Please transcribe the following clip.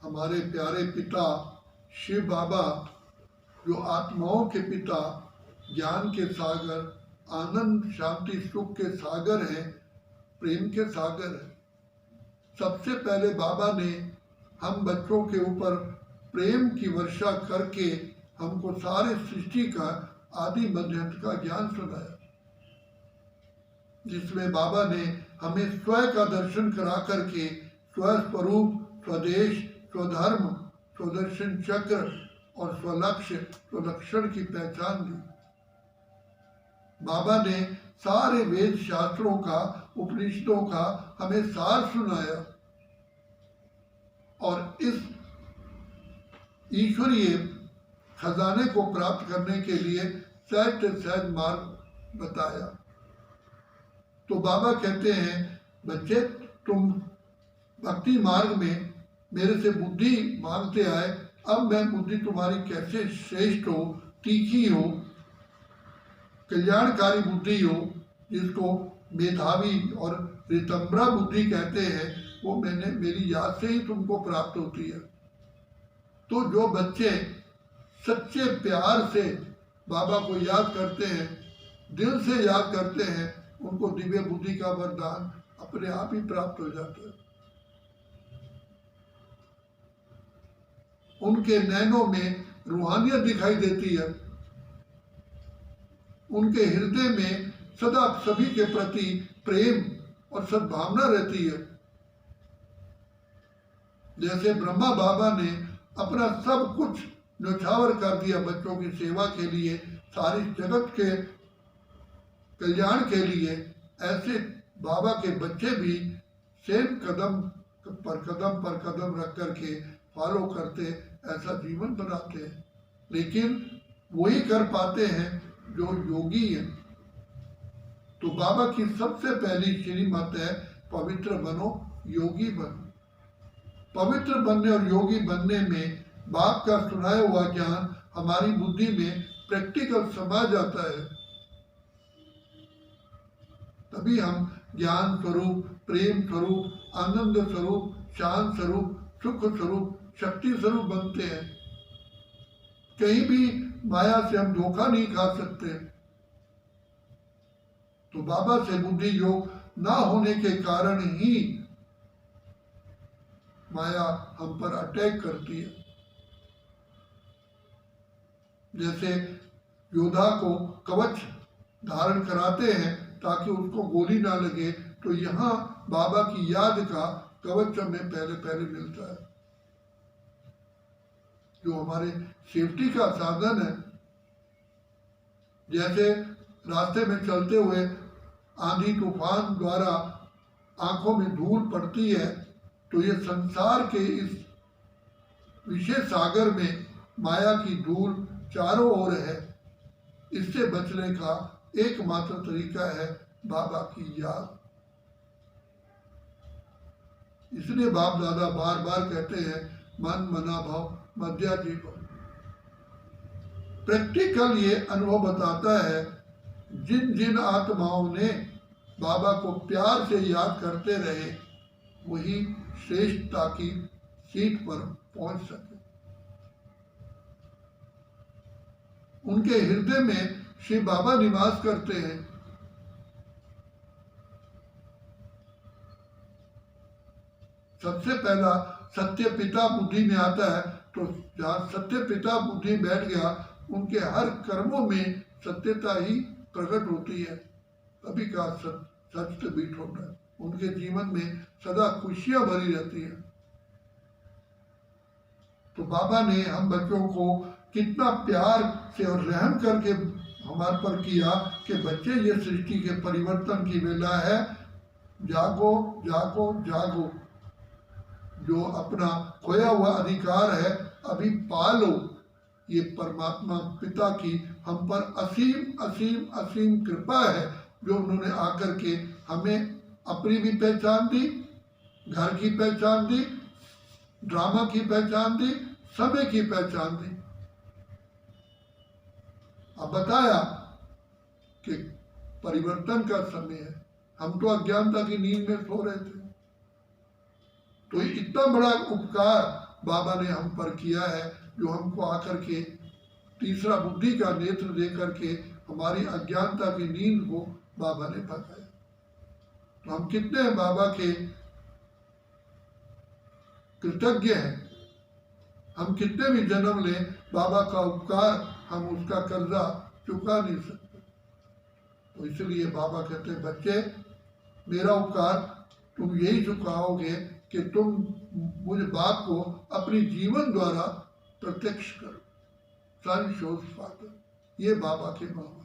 हमारे प्यारे पिता शिव बाबा, जो आत्माओं के पिता, ज्ञान के सागर, आनंद शांति सुख के सागर हैं, प्रेम के सागर हैं। सबसे पहले बाबा ने हम बच्चों के ऊपर प्रेम की वर्षा करके हमको सारे सृष्टि का आदि मध्य अंत का ज्ञान सुनाया, जिसमें बाबा ने हमें स्वयं का दर्शन करा करके स्वस्वरूप, स्वदेश, स्वधर्म, स्वदर्शन चक्र और स्वलक्ष्य, स्वलक्षण की पहचान दी। बाबा ने सारे वेद शास्त्रों का, उपनिषदों का हमें सार सुनाया और इस ईश्वरीय खजाने को प्राप्त करने के लिए सहज से सहज मार्ग बताया। तो बाबा कहते हैं, बच्चे तुम भक्ति मार्ग में मेरे से बुद्धि मांगते आए, अब मैं बुद्धि तुम्हारी कैसे श्रेष्ठ हो, तीखी हो, कल्याणकारी बुद्धि हो, जिसको मेधावी और रितंब्रा बुद्धि कहते हैं, वो मैंने मेरी याद से ही तुमको प्राप्त होती है। तो जो बच्चे सच्चे प्यार से बाबा को याद करते हैं, दिल से याद करते हैं, उनको दिव्य बुद्धि का वरदान अपने आप ही प्राप्त हो जाता है। उनके नैनों में रूहानियत दिखाई देती है, उनके हृदय में सदा सभी के प्रति प्रेम और सद्भावना रहती है। जैसे ब्रह्मा बाबा ने अपना सब कुछ न्यौछावर कर दिया बच्चों की सेवा के लिए, सारी जगत के कल्याण के लिए, ऐसे बाबा के बच्चे भी सेम कदम पर कदम रख करके फॉलो करते, ऐसा जीवन बनाते हैं। लेकिन वही कर पाते हैं जो योगी है। तो बाबा की सबसे पहली श्रीमत है, पवित्र बनो, योगी बनो। पवित्र बनने और योगी बनने में बाप का सुनाया हुआ ज्ञान हमारी बुद्धि में प्रैक्टिकल समा जाता है। तभी हम ज्ञान स्वरूप, प्रेम स्वरूप, आनंद स्वरूप, शांत स्वरूप, सुख स्वरूप, शक्ति स्वरूप बनते हैं। कहीं भी माया से हम धोखा नहीं खा सकते। तो बाबा से बुद्धि योग ना होने के कारण ही माया हम पर अटैक करती है। जैसे योद्धा को कवच धारण कराते हैं ताकि उसको गोली ना लगे, तो यहाँ बाबा की याद का कवच हमें पहले पहले मिलता है, जो हमारे सेफ्टी का साधन है। जैसे रास्ते में चलते हुए आंधी तूफान द्वारा आंखों में धूल पड़ती है, तो ये संसार के इस विशेष सागर में माया की धूल चारों ओर है। इससे बचने का एकमात्र तरीका है बाबा की याद। इसलिए बाप दादा बार बार कहते हैं, मन मना भाव मध्या जीवन। प्रैक्टिकल ये अनुभव बताता है, जिन जिन आत्माओं ने बाबा को प्यार से याद करते रहे, वही श्रेष्ठता की सीट पर पहुंच सके। उनके हृदय में श्री बाबा निवास करते हैं। सबसे पहला सत्य पिता बुद्धि में आता है, तो जहाँ सत्य पिता बुद्धि बैठ गया, उनके हर कर्मों में सत्यता ही प्रकट होती है। अभी का सत्य बीट होता है। उनके जीवन में सदा खुशियां भरी रहती है। तो बाबा ने हम बच्चों को कितना प्यार से और रहम करके हमारे पर किया कि बच्चे, ये सृष्टि के परिवर्तन की वेला है, जागो जागो जागो। जो अपना खोया हुआ अधिकार है अभी पालो। ये परमात्मा पिता की हम पर असीम असीम असीम कृपा है, जो उन्होंने आकर के हमें अपनी भी पहचान दी, घर की पहचान दी, ड्रामा की पहचान दी, समय की पहचान दी। अब बताया कि परिवर्तन का समय है। हम तो अज्ञानता की नींद में सो रहे थे। तो इतना बड़ा उपकार बाबा ने हम पर किया है, जो हमको आकर के तीसरा बुद्धि का नेत्र दे करके हमारी अज्ञानता की नींद को बाबा ने भगाया। तो हम कितने बाबा के कृतज्ञ हैं। हम कितने भी जन्म लें, बाबा का उपकार हम उसका कर्जा चुका नहीं सकते। तो इसलिए बाबा कहते हैं, बच्चे मेरा उपकार तुम यही चुकाओगे कि तुम मुझ बाप को अपनी जीवन द्वारा प्रत्यक्ष करो। सन शोज फादर, ये बाबा के मामा।